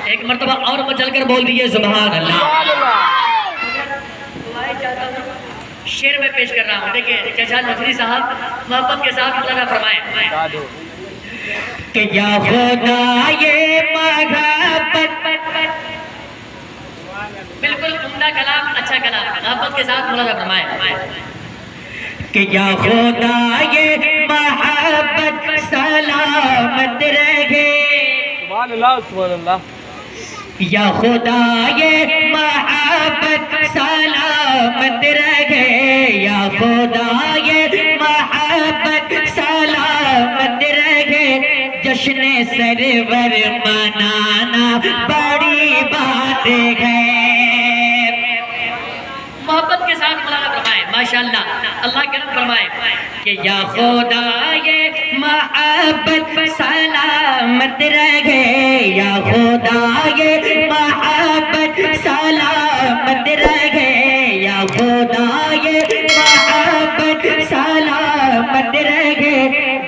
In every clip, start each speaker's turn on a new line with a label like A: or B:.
A: एक मर्तबा और मचल कर बोल दिए सुभान अल्लाह। शेर में पेश कर रहा हूँ, देखिए चचा नजरी साहब मोहब्बत के साथ मौलाना फरमाए कि या खुदा ये मोहब्बत, बिल्कुल उम्दा कलाम, अच्छा कलाम, मोहब्बत के साथ मौलाना फरमाए कि या खुदा ये मोहब्बत सलामत रहे, सुभान अल्लाह सुभान अल्लाह। या खुदा ये मोहब्बत सलामत रहे, या खुदा ये मोहब्बत सलामत रहे, जश्न सरवर मनाना बड़ी बात है। मोहब्बत के साथ मौलाना फरमाए माशाअल्लाह, अल्लाह करम फरमाए कि या खुदा ये मोहब्बत सलामत रहे, या खुदा ये मोहब्बत सलामत रहे, या खुदा ये मोहब्बत सलामत रहे,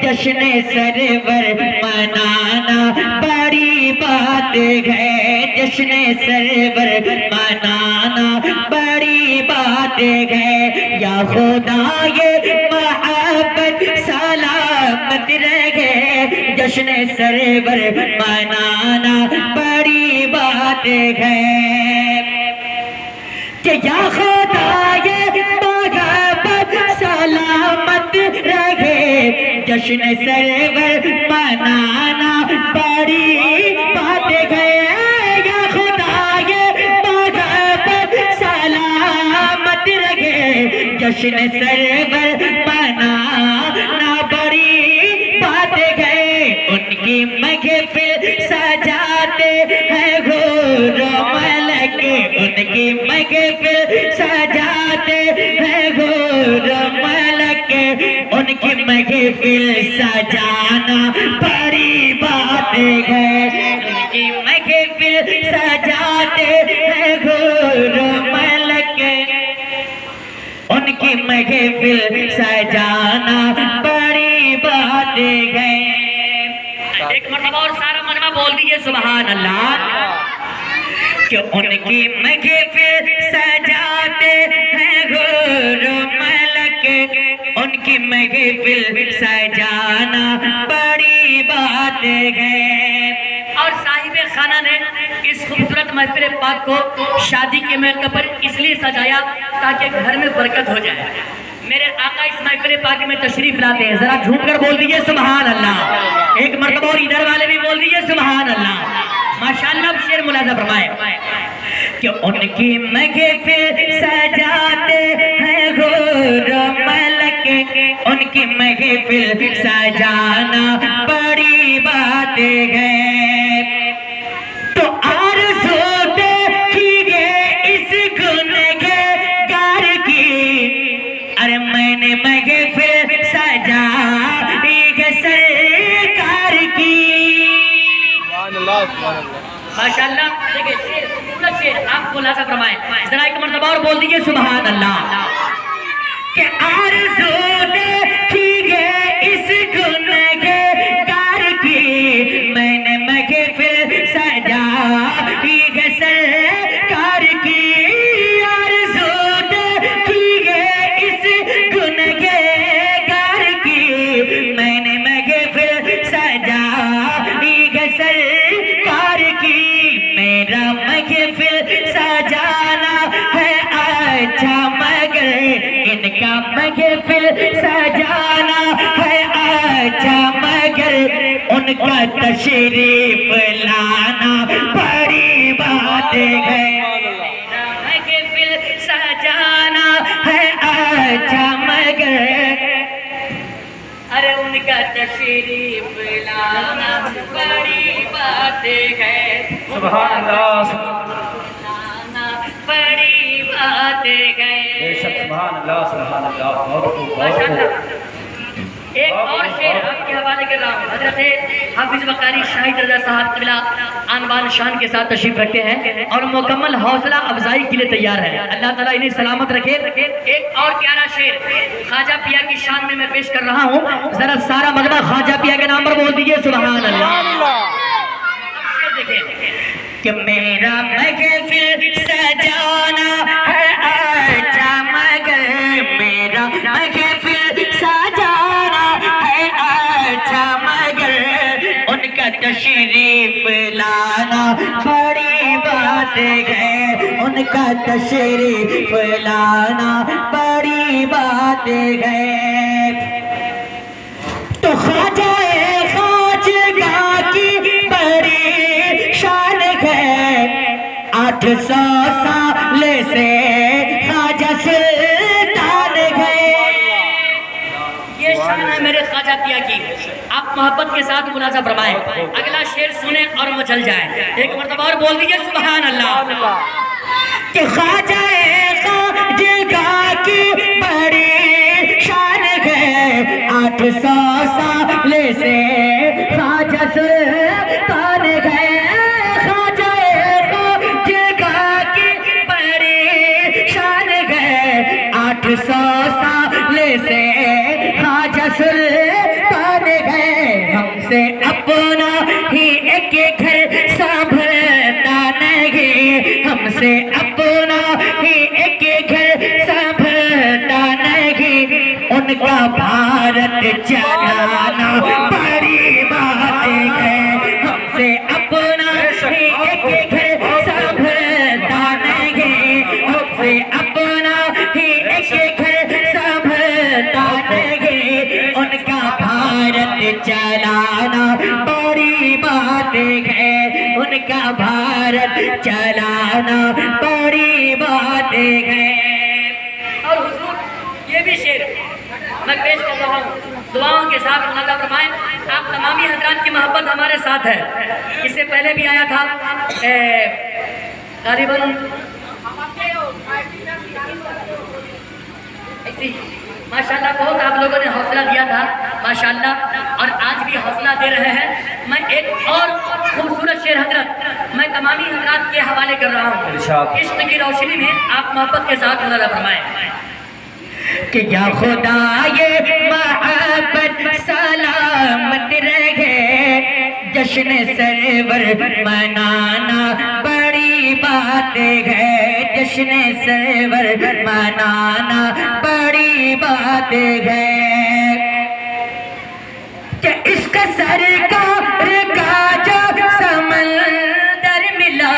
A: जश्न सरवर मनाना बड़ी बात है, जश्न सरवर मनाना बड़ी बात है। या खुदा ये मोहब्बत सलामत रहे, जश्न सरवर मनाना बड़ी बात है। कि या खुदा ये मोहब्बत सलामत रहे, जश्न सरवर मनाना बड़ी बात है। या खुदा ये मोहब्बत सलामत रहे, जश्न सरवर मनाना बड़ी बात है। उनकी महफिल सजाते हैं गौर मलक, उनकी महफिल सजाते हैं गौर मलक, उनकी महफिल सजाना बड़ी बात है, उनकी महफिल सजाते हैं गौर मलक, उनकी महफिल सजाना बड़ी बात है। एक मरतबा और सारा मजमा बोल दीजिए सुभान अल्लाह कि उनकी महफिल सजाते हैं गौर मलक, उनकी महफिल सजाना बड़ी बात है। और साहिबे खाना ने इस खूबसूरत महफिल पाक को शादी के मौके पर इसलिए सजाया ताकि घर में बरकत हो जाए। मेरे आका इस महफिल पाक में तशरीफ लाते हैं, जरा झूम कर बोल दीजिए सुभान अल्लाह। एक मर्तबा और इधर वाले भी बोल दीजिए सुभान अल्लाह माशाअल्लाह। शेर मुलाजा फरमाए कि उनकी महफिल सजाते हैं गौर मलक, उनकी महफिल सजाना बड़ी बात है। तो आरज़ू देखिए इस गुनहगार की, अरे मैंने महफिल सजाई है सरकार की। माशाअल्लाह, देखिए शेर खूबसूरत शेर, आप खुलासा फरमाएं, जरा एक मर्तबा और बोल दीजिए सुभान अल्लाह कि आरज़ू देखिए इस गुनहगार की, मैंने महफिल सजाई है सरकार की। आरज़ू देखिए इस गुनहगार की, मैंने महफिल सजाई है सरकार की। मेरा महफिल सजाना है अच्छा मगर इनका महफिल सजाना है अच्छा मगर उनका तशरीफ लाना बड़ी बात है। महफिल सजाना है अच्छा मगर अरे उनका तशरीफ लाना बड़ी बात है। सुभान अल्लाह, बड़ी बात है। सुभान अल्लाह सुभान अल्लाह। एक और शेर आपके हवाले कर रहा हूँ। हजरत हाफिज वकारी शाहिद रजा साहब क़िबला आनबान शान के साथ तशरीफ रखते हैं और मुकम्मल हौसला अफजाई के लिए तैयार है। अल्लाह ताला इन्हें सलामत रखे। एक और प्यारा शेर ख्वाजा पिया की शान में मैं पेश कर रहा हूँ, जरा सारा मजमा ख्वाजा पिया के नाम पर बोल दीजिए सुभान अल्लाह। कि मेरा महफिल सजाना है अच्छा मगर, मेरा महफिल सजाना है अच्छा मगर, उनका तशरीफ लाना बड़ी बात है, उनका तशरीफ लाना बड़ी बात है। तो ख्वाजा खाजगा की बड़ी शान है, 800 साल से ख्वाजा सुल्तान है। ये शान है मेरे ख्वाजा पिया की, आप मोहब्बत के साथ मुलाजा फरमाएं। अगला शेर सुने और मचल जाए। एक मरतबा और बोल दीजिए सुभान अल्लाह। कि ख्वाजा खाजगा की बड़ी शान है, 800 साल से ख्वाजा सुल्तान है। ख्वाजा खाजगा की बड़ी शान है, 800 साल से ख्वाजा सुल्तान है। हमसे अपना ही एक घर संभलता नहीं, हमसे अपना ही एक घर संभलता नहीं, उनका भारत चलाना बड़ी बात है। हमसे अपना ही एक घर संभलता नहीं, हमसे अपना ही एक घर संभलता नहीं, उनका भारत चलाना बड़ी बात है, उनका भारत चलाना बड़ी बात है। और हुजूर ये भी शेर मैं पेश कर रहा हूँ, दुआओं के साथ मुनाजा फरमाएं। आप तमामी हजरात की मोहब्बत हमारे साथ है। इससे पहले भी आया था करीबन ऐसी माशाल्लाह, बहुत आप लोगों ने हौसला दिया था माशाल्लाह, और आज भी हौसला दे रहे हैं। मैं एक और खूबसूरत शेर हजरत मैं तमामी हजरात के हवाले कर रहा हूँ। इश्क की रोशनी में आप मोहब्बत के साथ मुनाजा फरमाएं। कि या खुदा ये मोहब्बत सलामत रहे, जश्न सरवर मनाना बड़ी बात है, जश्न सरवर मनाना बड़ी बात है। कि इसका सरकार का जो समंदर मिला,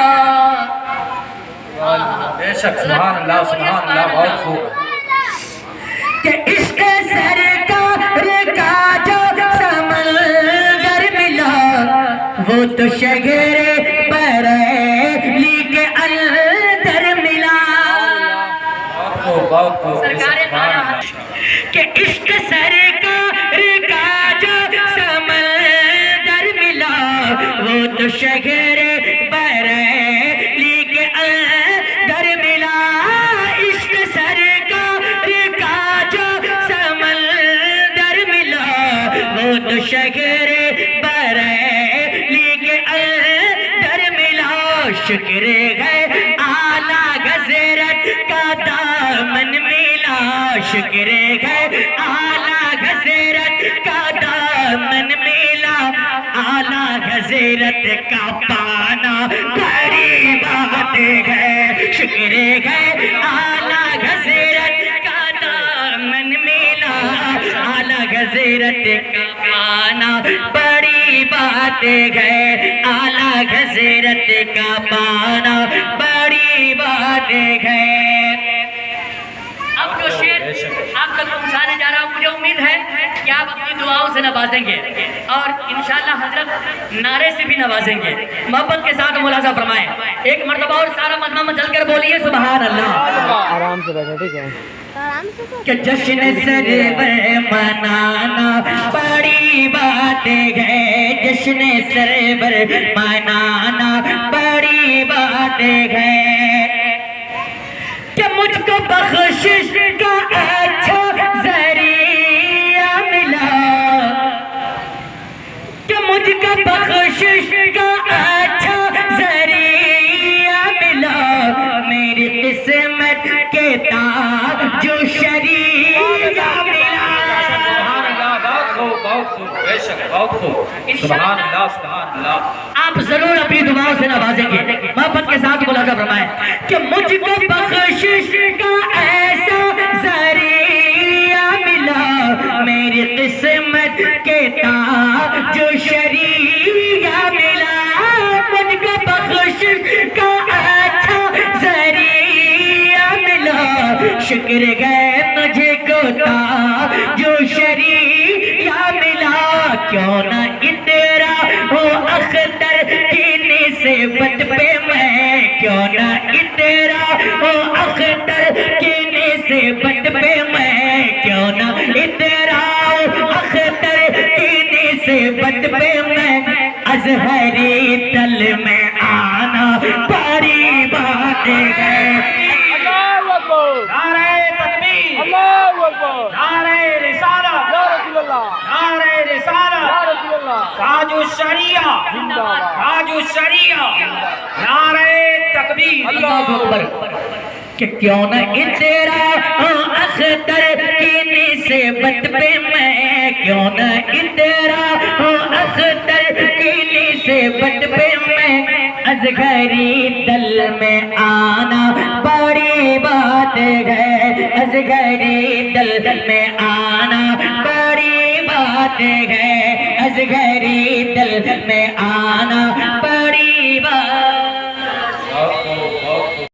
B: बेशक सुभान अल्लाह सुभान अल्लाह, बहुत खूब।
A: कि इसके सरकार का जो समंदर मिला, वो तो शहर बरेली के अंदर मिला। सरकार कि इसके सरकार का जो समंदर मिला, वो तो शहर बरेली के अंदर मिला। इश्क सरकार का जो समंदर मिला, वो तो शहर बरेली के अंदर मिला। शुक्र है आला हज़रत का दामन मिला, शुक्र है आला हज़रत का दामन मिला। आला हज़रत का पाना बड़ी बात है, शुक्र है आला हज़रत का दामन मिला। आला हज़रत का पाना बड़ी बात है, आला हज़रत का पाना बड़ी बात है। अब जो शेर आप तक पहुंचाने जा रहा हूँ, मुझे उम्मीद है कि आप अपनी दुआओं से नवाजेंगे और इंशाअल्लाह हजरत नारे से भी नवाजेंगे। मोहब्बत के साथ मुलाजा फरमाएं। एक मर्तबा और सारा मजमा में चलकर बोलिए सुभान अल्लाह।
C: आराम से बैठो, ठीक है।
A: कि जश्न सरवर मनाना बड़ी बात है, जश्न सरवर मनाना बड़ी बात है। कि मुझको बख्शिश का अच्छा ज़रिया मिला, कि मुझको बख्शिश का अच्छा ज़रिया मिला। मेरी किस्मत के ताज जो शरीया मिला।
B: बेशक बहुत खूब, सुभान अल्लाह सुभान अल्लाह।
A: आप जरूर अपनी दुआओं से नवाजेंगे। मौला फरमाए कि मुझको बख्शिश का ऐसा जरिया मिला, मेरी किस्मत के ताज जो शरिया मिला, मुझको बख्शिश का अच्छा जरिया मिला, शुक्र गए मुझे को ताज जो शरिया मिला। क्यों ना इतरा हो अख्तर की निस्बत पे मैं, क्यों ना इतरा हो अख्तर की निस्बत पे मैं, क्यों ना इतरा हो अख्तर की निस्बत पे मैं, अजहरी दल में आना बड़ी बात है।
D: अल्लाहु अकबर,
B: नारे तकबीर,
D: अल्लाहु अकबर,
B: नारे रिसालत,
D: या रसूल अल्लाह,
B: नारे
D: या
B: रिसालत,
D: रसूल अल्लाह,
B: ताजु शरिया,
D: जिंदाबाद,
B: ताजु शरिया, नारे तकबीर।
A: अल्लाहु अकबर। कि क्यों न इतरा अख्तर की निस्बत पे मैं, क्यों न इतरा अख्तर की निस्बत पे मैं, अजगरी दल में आना बड़ी बात है, अजगरी दल में आना बड़ी बात है, अजगरी दल में आना